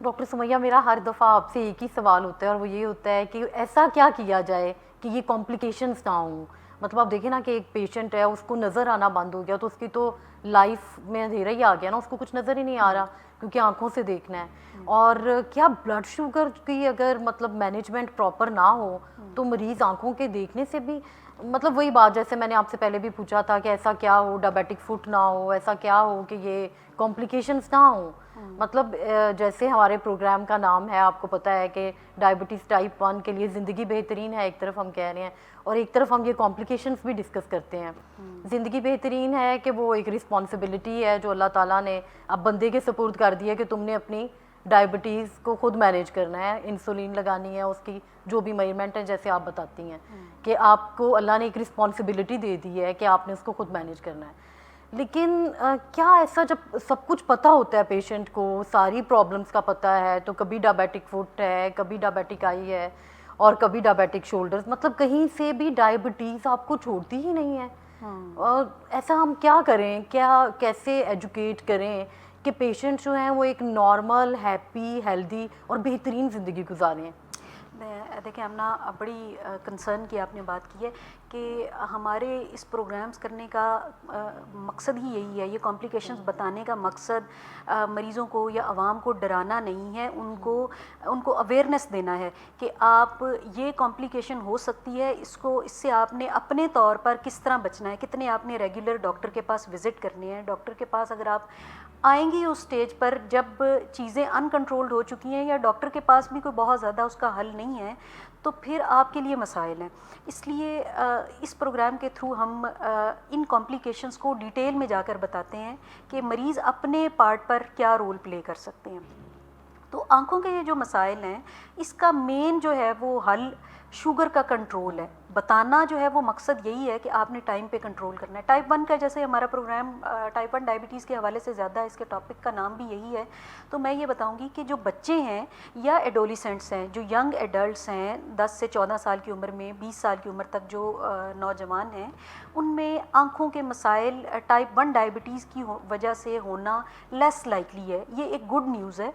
Doctor Sumaiya میرا ہر دفعہ آپ سے ایک ہی سوال ہوتا ہے اور وہ یہ ہوتا ہے کہ ایسا کیا کیا جائے کہ یہ کمپلیکیشنز نہ ہوں. مطلب آپ دیکھیں نا کہ ایک پیشنٹ ہے, اس کو نظر آنا بند ہو گیا تو اس کی تو لائف میں اندھیرا ہی آ گیا نا, اس کو کچھ نظر ہی نہیں آ رہا کیونکہ آنکھوں سے دیکھنا ہے. اور کیا بلڈ شوگر کی اگر مطلب مینجمنٹ پراپر نہ ہو تو مریض آنکھوں کے دیکھنے سے بھی, مطلب وہی بات جیسے میں نے آپ سے پہلے بھی پوچھا تھا کہ ایسا کیا ہو ڈائبیٹک فٹ نہ ہو, ایسا کیا ہو کہ یہ کمپلیکیشنز نہ ہوں. مطلب جیسے ہمارے پروگرام کا نام ہے, آپ کو پتہ ہے کہ ڈائبٹیز ٹائپ 1 کے لیے زندگی بہترین ہے, ایک طرف ہم کہہ رہے ہیں اور ایک طرف ہم یہ کمپلیکیشنز بھی ڈسکس کرتے ہیں. زندگی بہترین ہے کہ وہ ایک رسپانسبلٹی ہے جو اللہ تعالیٰ نے اب بندے کے سپرد کر دی ہے کہ تم نے اپنی ڈائبٹیز کو خود مینیج کرنا ہے, انسولین لگانی ہے, اس کی جو بھی میجرمنٹ ہے جیسے آپ بتاتی ہیں کہ آپ کو اللہ نے ایک رسپانسبلٹی دے دی ہے کہ آپ نے اس کو خود مینیج کرنا ہے. لیکن کیا ایسا جب سب کچھ پتہ ہوتا ہے پیشنٹ کو, ساری پرابلمس کا پتہ ہے, تو کبھی ڈائبیٹک فٹ ہے, کبھی ڈائبیٹک آئی ہے اور کبھی ڈائبیٹک شولڈرز, مطلب کہیں سے بھی ڈائبٹیز آپ کو چھوڑتی ہی نہیں ہے. اور ایسا ہم کیا کریں, کیسے ایجوکیٹ کریں کہ پیشنٹ جو ہیں وہ ایک نارمل, ہیپی, ہیلدی اور بہترین زندگی گزاریں. دیکھیں امنا, بڑی کنسرن کی آپ نے بات کی ہے کہ ہمارے اس پروگرامز کرنے کا مقصد ہی یہی ہے. یہ کمپلیکیشنز بتانے کا مقصد مریضوں کو یا عوام کو ڈرانا نہیں ہے, ان کو اویئرنیس دینا ہے کہ آپ یہ کمپلیکیشن ہو سکتی ہے, اس سے آپ نے اپنے طور پر کس طرح بچنا ہے, کتنے آپ نے ریگولر ڈاکٹر کے پاس وزٹ کرنے ہیں. ڈاکٹر کے پاس اگر آپ آئیں گی اس سٹیج پر جب چیزیں انکنٹرولڈ ہو چکی ہیں یا ڈاکٹر کے پاس بھی کوئی بہت زیادہ اس کا حل نہیں ہے, تو پھر آپ کے لیے مسائل ہیں. اس لیے اس پروگرام کے تھرو ہم ان کمپلیکیشنز کو ڈیٹیل میں جا کر بتاتے ہیں کہ مریض اپنے پارٹ پر کیا رول پلے کر سکتے ہیں. تو آنکھوں کے یہ جو مسائل ہیں, اس کا مین جو ہے وہ حل شوگر کا کنٹرول ہے. بتانا جو ہے وہ مقصد یہی ہے کہ آپ نے ٹائم پہ کنٹرول کرنا ہے. ٹائپ 1 کا جیسے ہمارا پروگرام ٹائپ 1 ڈائبٹیز کے حوالے سے زیادہ ہے, اس کے ٹاپک کا نام بھی یہی ہے. تو میں یہ بتاؤں گی کہ جو بچے ہیں یا ایڈولیسنٹس ہیں, جو ینگ ایڈلٹس ہیں 10 سے 14 سال کی عمر میں, 20 سال کی عمر تک جو نوجوان ہیں, ان میں آنکھوں کے مسائل ٹائپ 1 ڈائبٹیز کی وجہ سے ہونا لیس لائکلی ہے. یہ ایک گڈ نیوز ہے.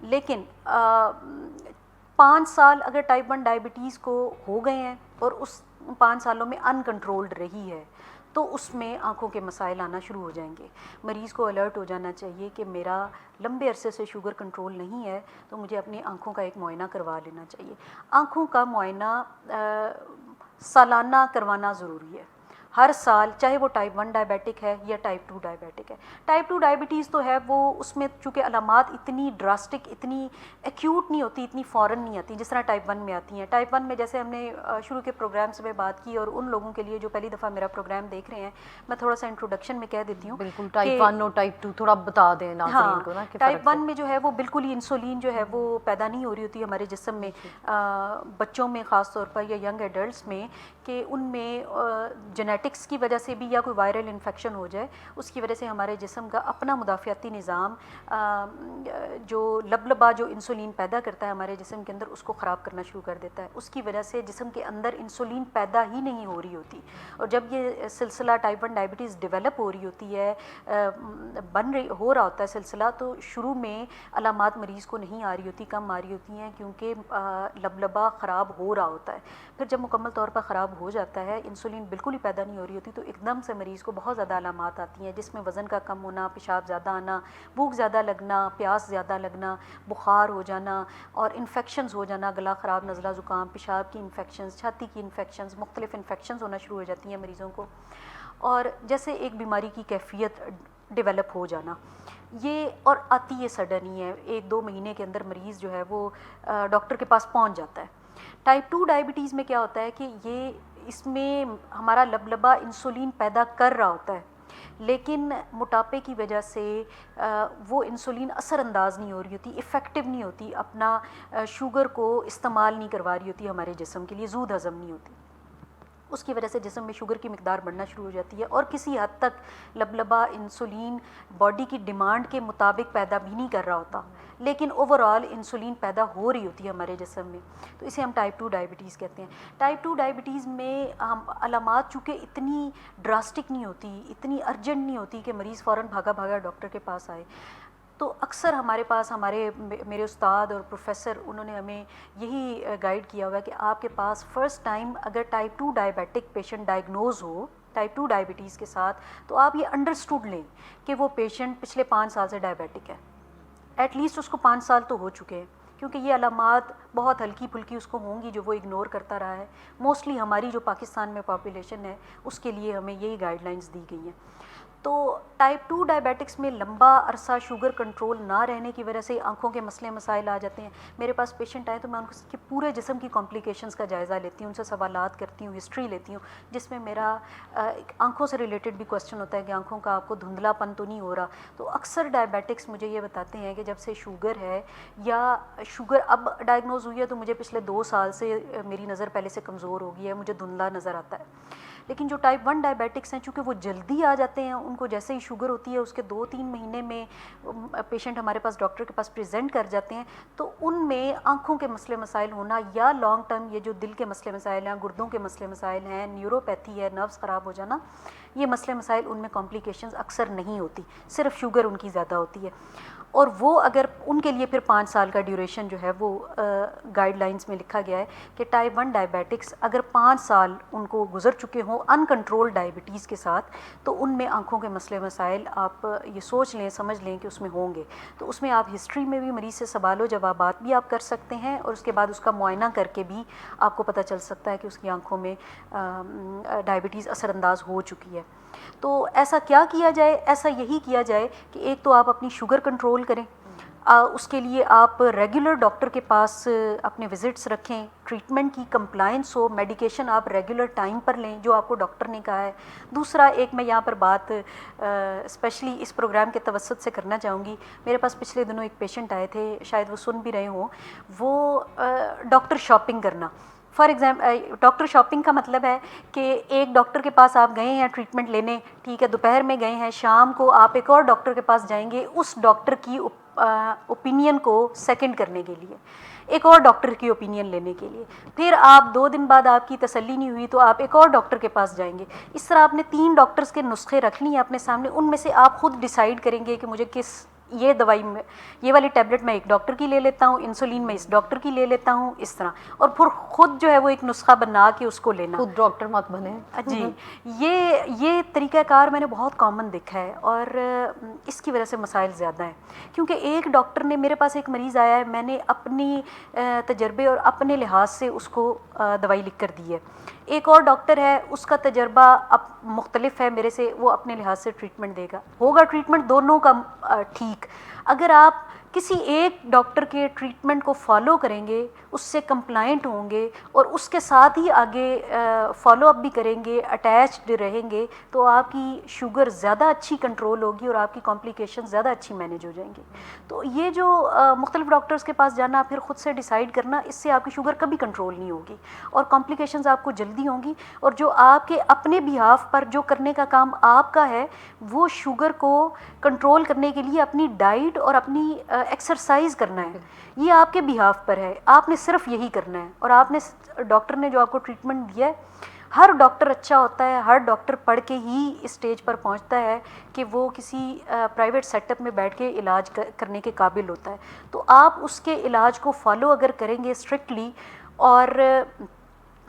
لیکن 5 سال اگر ٹائپ 1 ڈائبٹیز کو ہو گئے ہیں اور اس 5 سالوں میں انکنٹرولڈ رہی ہے, تو اس میں آنکھوں کے مسائل آنا شروع ہو جائیں گے. مریض کو الرٹ ہو جانا چاہیے کہ میرا لمبے عرصے سے شوگر کنٹرول نہیں ہے, تو مجھے اپنی آنکھوں کا ایک معائنہ کروا لینا چاہیے. آنکھوں کا معائنہ سالانہ کروانا ضروری ہے, ہر سال, چاہے وہ ٹائپ 1 ڈائبیٹک ہے یا ٹائپ 2 ڈائبیٹک ہے. ٹائپ 2 ڈائبٹیز تو ہے وہ, اس میں چونکہ علامات اتنی ڈراسٹک, اتنی ایکیوٹ نہیں ہوتی, اتنی فوراً نہیں آتی جس طرح ٹائپ 1 میں آتی ہیں. ٹائپ 1 میں جیسے ہم نے شروع کے پروگرامس میں بات کی, اور ان لوگوں کے لیے جو پہلی دفعہ میرا پروگرام دیکھ رہے ہیں, میں تھوڑا سا انٹروڈکشن میں کہہ دیتی ہوں. بالکل, ٹائپ 1 اور ٹائپ 2 تھوڑا بتا دیں ناظرین کو نا. ٹائپ 1 میں جو ہے وہ بالکل ہی انسولین جو ہے وہ پیدا نہیں ہو رہی ہوتی ہمارے جسم میں, بچوں میں خاص طور پر یا ینگ ایڈلٹس میں, کہ ان میں جینیٹکس کی وجہ سے بھی یا کوئی وائرل انفیکشن ہو جائے, اس کی وجہ سے ہمارے جسم کا اپنا مدافعتی نظام جو لبلبا جو انسولین پیدا کرتا ہے ہمارے جسم کے اندر, اس کو خراب کرنا شروع کر دیتا ہے. اس کی وجہ سے جسم کے اندر انسولین پیدا ہی نہیں ہو رہی ہوتی. اور جب یہ سلسلہ ٹائپ 1 ڈائبٹیز ڈیولپ ہو رہی ہوتی ہے, ہو رہا ہوتا ہے سلسلہ, تو شروع میں علامات مریض کو نہیں آ رہی ہوتی, کم آ رہی ہوتی ہیں, کیونکہ لبلبا خراب ہو رہا ہوتا ہے. پھر جب مکمل طور پر خراب ہو جاتا ہے, انسولین بالکل ہی پیدا نہیں ہو رہی ہوتی, تو ایک دم سے مریض کو بہت زیادہ علامات آتی ہیں, جس میں وزن کا کم ہونا, پیشاب زیادہ آنا, بھوک زیادہ لگنا, پیاس زیادہ لگنا, بخار ہو جانا اور انفیکشنز ہو جانا, گلا خراب, نزلہ زکام, پیشاب کی انفیکشنز, چھاتی کی انفیکشنز, مختلف انفیکشنز ہونا شروع ہو جاتی ہیں مریضوں کو. اور جیسے ایک بیماری کی کیفیت ڈیولپ ہو جانا, یہ اور آتی ہے سڈن ہی ہے, 1-2 مہینے کے اندر مریض جو ہے وہ ڈاکٹر کے پاس پہنچ جاتا ہے. ٹائپ 2 ڈائبٹیز میں کیا ہوتا ہے کہ اس میں ہمارا لبلبا انسولین پیدا کر رہا ہوتا ہے, لیکن موٹاپے کی وجہ سے وہ انسولین اثر انداز نہیں ہو رہی ہوتی, افیکٹو نہیں ہوتی, اپنا شوگر کو استعمال نہیں کروا رہی ہوتی ہمارے جسم کے لیے, زود ہضم نہیں ہوتی. اس کی وجہ سے جسم میں شوگر کی مقدار بڑھنا شروع ہو جاتی ہے, اور کسی حد تک لبلبا انسولین باڈی کی ڈیمانڈ کے مطابق پیدا بھی نہیں کر رہا ہوتا, لیکن اوور آل انسولین پیدا ہو رہی ہوتی ہے ہمارے جسم میں. تو اسے ہم ٹائپ 2 ڈائبٹیز کہتے ہیں. ٹائپ 2 ڈائبٹیز میں علامات چونکہ اتنی ڈراسٹک نہیں ہوتی, اتنی ارجنٹ نہیں ہوتی کہ مریض فوراً بھاگا ڈاکٹر کے پاس آئے. تو اکثر ہمارے پاس میرے استاد اور پروفیسر انہوں نے ہمیں یہی گائیڈ کیا ہوا ہے کہ آپ کے پاس فرسٹ ٹائم اگر ٹائپ 2 ڈائبیٹک پیشنٹ ڈائگنوز ہو ٹائپ 2 ڈائبٹیز کے ساتھ، تو آپ یہ انڈرسٹوڈ لیں کہ وہ پیشنٹ پچھلے 5 سال سے ڈائبیٹک ہے، ایٹ لیسٹ اس کو 5 سال تو ہو چکے ہیں، کیونکہ یہ علامات بہت ہلکی پھلکی اس کو ہوں گی جو وہ اگنور کرتا رہا ہے. موسٹلی ہماری جو پاکستان میں پاپولیشن ہے اس کے لیے ہمیں یہی گائیڈ لائنس دی گئی ہیں. تو ٹائپ 2 ڈائبیٹکس میں لمبا عرصہ شوگر کنٹرول نہ رہنے کی وجہ سے آنکھوں کے مسئلے مسائل آ جاتے ہیں. میرے پاس پیشنٹ آئے تو میں ان کے پورے جسم کی کمپلیکیشنز کا جائزہ لیتی ہوں، ان سے سوالات کرتی ہوں، ہسٹری لیتی ہوں، جس میں میرا آنکھوں سے ریلیٹڈ بھی کویشچن ہوتا ہے کہ آنکھوں کا آپ کو دھندلا پن تو نہیں ہو رہا. تو اکثر ڈائبیٹکس مجھے یہ بتاتے ہیں کہ جب سے شوگر ہے یا شوگر اب ڈائگنوز ہوئی ہے تو مجھے پچھلے 2 سال سے میری نظر پہلے سے کمزور ہو گئی ہے، مجھے دھندلا نظر آتا ہے. لیکن جو ٹائپ 1 ڈائبیٹکس ہیں چونکہ وہ جلدی آ جاتے ہیں، ان کو جیسے ہی شوگر ہوتی ہے اس کے 2-3 مہینے میں پیشنٹ ہمارے پاس ڈاکٹر کے پاس پریزنٹ کر جاتے ہیں، تو ان میں آنکھوں کے مسئلے مسائل ہونا یا لانگ ٹرم یہ جو دل کے مسئلے مسائل ہیں، گردوں کے مسئلے مسائل ہیں، نیوروپیتھی ہے، نروز خراب ہو جانا، یہ مسئلے مسائل ان میں کمپلیکیشنز اکثر نہیں ہوتی، صرف شوگر ان کی زیادہ ہوتی ہے. اور وہ اگر ان کے لیے پھر 5 سال کا ڈیوریشن جو ہے وہ گائیڈ لائنس میں لکھا گیا ہے کہ ٹائپ 1 ڈائبیٹکس اگر 5 سال ان کو گزر چکے ہوں انکنٹرول ڈائبٹیز کے ساتھ، تو ان میں آنکھوں کے مسئلے مسائل آپ یہ سوچ لیں سمجھ لیں کہ اس میں ہوں گے. تو اس میں آپ ہسٹری میں بھی مریض سے سوال و جوابات بھی آپ کر سکتے ہیں، اور اس کے بعد اس کا معائنہ کر کے بھی آپ کو پتہ چل سکتا ہے کہ اس کی آنکھوں میں ڈائبٹیز اثر انداز ہو چکی ہے. تو ایسا کیا کیا جائے؟ ایسا یہی کیا جائے کہ ایک تو آپ اپنی شوگر کنٹرول کریں، اس کے لیے آپ ریگولر ڈاکٹر کے پاس اپنے وزٹس رکھیں، ٹریٹمنٹ کی کمپلائنس ہو، میڈیکیشن آپ ریگولر ٹائم پر لیں جو آپ کو ڈاکٹر نے کہا ہے. دوسرا ایک میں یہاں پر بات اسپیشلی اس پروگرام کے توسط سے کرنا چاہوں گی. میرے پاس پچھلے دنوں ایک پیشنٹ آئے تھے، شاید وہ سن بھی رہے ہوں، وہ ڈاکٹر شاپنگ کرنا. فار ایگزامپل ڈاکٹر شاپنگ کا مطلب ہے کہ ایک ڈاکٹر کے پاس آپ گئے ہیں ٹریٹمنٹ لینے، ٹھیک ہے، دوپہر میں گئے ہیں، شام کو آپ ایک اور ڈاکٹر کے پاس جائیں گے اس ڈاکٹر کی اوپینین کو سیکنڈ کرنے کے لیے، ایک اور ڈاکٹر کی اوپینین لینے کے لیے. پھر آپ 2 دن بعد آپ کی تسلی نہیں ہوئی تو آپ ایک اور ڈاکٹر کے پاس جائیں گے. اس طرح آپ نے 3 ڈاکٹرز کے نسخے رکھ لیے اپنے سامنے، ان میں سے آپ خود ڈیسائیڈ کریں گے کہ مجھے یہ دوائی میں یہ والی ٹیبلٹ میں ایک ڈاکٹر کی لے لیتا ہوں، انسولین میں اس ڈاکٹر کی لے لیتا ہوں، اس طرح. اور پھر خود جو ہے وہ ایک نسخہ بنا کے اس کو لینا. خود ڈاکٹر مت بنے. جی، یہ طریقہ کار میں نے بہت کامن دیکھا ہے، اور اس کی وجہ سے مسائل زیادہ ہیں. کیونکہ ایک ڈاکٹر نے میرے پاس ایک مریض آیا ہے، میں نے اپنی تجربے اور اپنے لحاظ سے اس کو دوائی لکھ کر دی ہے. ایک اور ڈاکٹر ہے، اس کا تجربہ اب مختلف ہے میرے سے، وہ اپنے لحاظ سے ٹریٹمنٹ دے گا، ہوگا ٹریٹمنٹ دونوں کا ٹھیک. اگر آپ کسی ایک ڈاکٹر کے ٹریٹمنٹ کو فالو کریں گے، اس سے کمپلائنٹ ہوں گے اور اس کے ساتھ ہی آگے فالو اپ بھی کریں گے، اٹیچڈ رہیں گے، تو آپ کی شوگر زیادہ اچھی کنٹرول ہوگی اور آپ کی کمپلیکیشن زیادہ اچھی مینیج ہو جائیں گے. تو یہ جو مختلف ڈاکٹرز کے پاس جانا، پھر خود سے ڈیسائیڈ کرنا، اس سے آپ کی شوگر کبھی کنٹرول نہیں ہوگی اور کمپلیکیشنز آپ کو جلدی ہوں گی. اور جو آپ کے اپنے بیہاف پر جو کرنے کا کام آپ کا ہے، وہ شوگر کو کنٹرول کرنے کے لیے اپنی ڈائٹ اور اپنی ایکسرسائز کرنا ہے. یہ آپ کے بیہاف پر ہے، آپ نے صرف یہی کرنا ہے. اور آپ نے ڈاکٹر نے جو آپ کو ٹریٹمنٹ دیا ہے، ہر ڈاکٹر اچھا ہوتا ہے، ہر ڈاکٹر پڑھ کے ہی اسٹیج پر پہنچتا ہے کہ وہ کسی پرائیویٹ سیٹ اپ میں بیٹھ کے علاج کرنے کے قابل ہوتا ہے. تو آپ اس کے علاج کو فالو اگر کریں گے اسٹرکٹلی، اور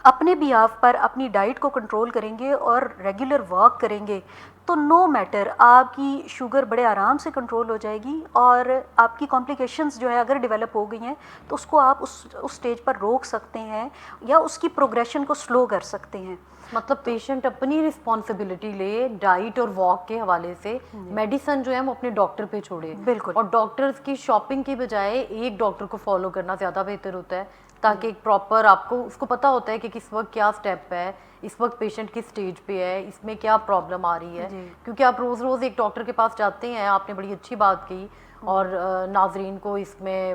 اپنے بیہاف پر اپنی ڈائٹ کو کنٹرول کریں گے اور ریگولر واک کریں گے، تو نو میٹر آپ کی شوگر بڑے آرام سے کنٹرول ہو جائے گی. اور آپ کی کمپلیکیشنز جو ہے اگر ڈیولپ ہو گئی ہیں تو اس کو آپ اس اسٹیج پر روک سکتے ہیں یا اس کی پروگریشن کو سلو کر سکتے ہیں. مطلب پیشنٹ اپنی رسپانسبلٹی لے ڈائٹ اور واک کے حوالے سے، میڈیسن جو ہے وہ اپنے ڈاکٹر پہ چھوڑے. بالکل. اور ڈاکٹرز کی شاپنگ کی بجائے ایک ڈاکٹر کو فالو کرنا زیادہ بہتر ہوتا ہے، تاکہ ایک پراپر آپ کو اس کو پتہ ہوتا ہے کہ کس وقت کیا سٹیپ ہے، اس وقت پیشنٹ کس سٹیج پہ ہے، اس میں کیا پرابلم آ رہی ہے. کیونکہ آپ روز روز ایک ڈاکٹر کے پاس جاتے ہیں. آپ نے بڑی اچھی بات کی، اور ناظرین کو اس میں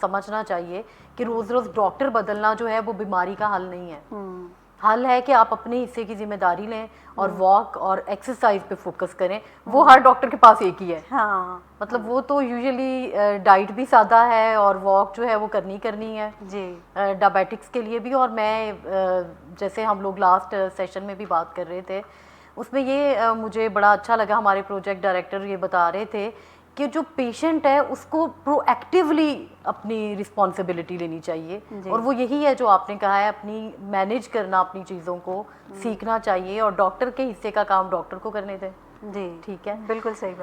سمجھنا چاہیے کہ روز روز ڈاکٹر بدلنا جو ہے وہ بیماری کا حل نہیں ہے. حل ہے کہ آپ اپنے حصے کی ذمہ داری لیں اور واک اور ایکسرسائز پہ فوکس کریں. وہ ہر ڈاکٹر کے پاس ایک ہی ہے. ہاں، مطلب وہ تو یوزلی ڈائٹ بھی سادہ ہے اور واک جو ہے وہ کرنی ہے جی، ڈائبیٹکس کے لیے بھی. اور میں جیسے ہم لوگ لاسٹ سیشن میں بھی بات کر رہے تھے، اس میں یہ مجھے بڑا اچھا لگا، ہمارے پروجیکٹ ڈائریکٹر یہ بتا رہے تھے کہ جو پیشنٹ ہے اس کو پرو ایکٹیولی اپنی رسپانسبلٹی لینی چاہیے, اور وہ یہی ہے جو آپ نے کہا ہے, اپنی مینیج کرنا اپنی چیزوں کو سیکھنا چاہیے, اور ڈاکٹر کے حصے کا کام ڈاکٹر کو کرنے دیں. جی ٹھیک ہے, بالکل صحیح بات.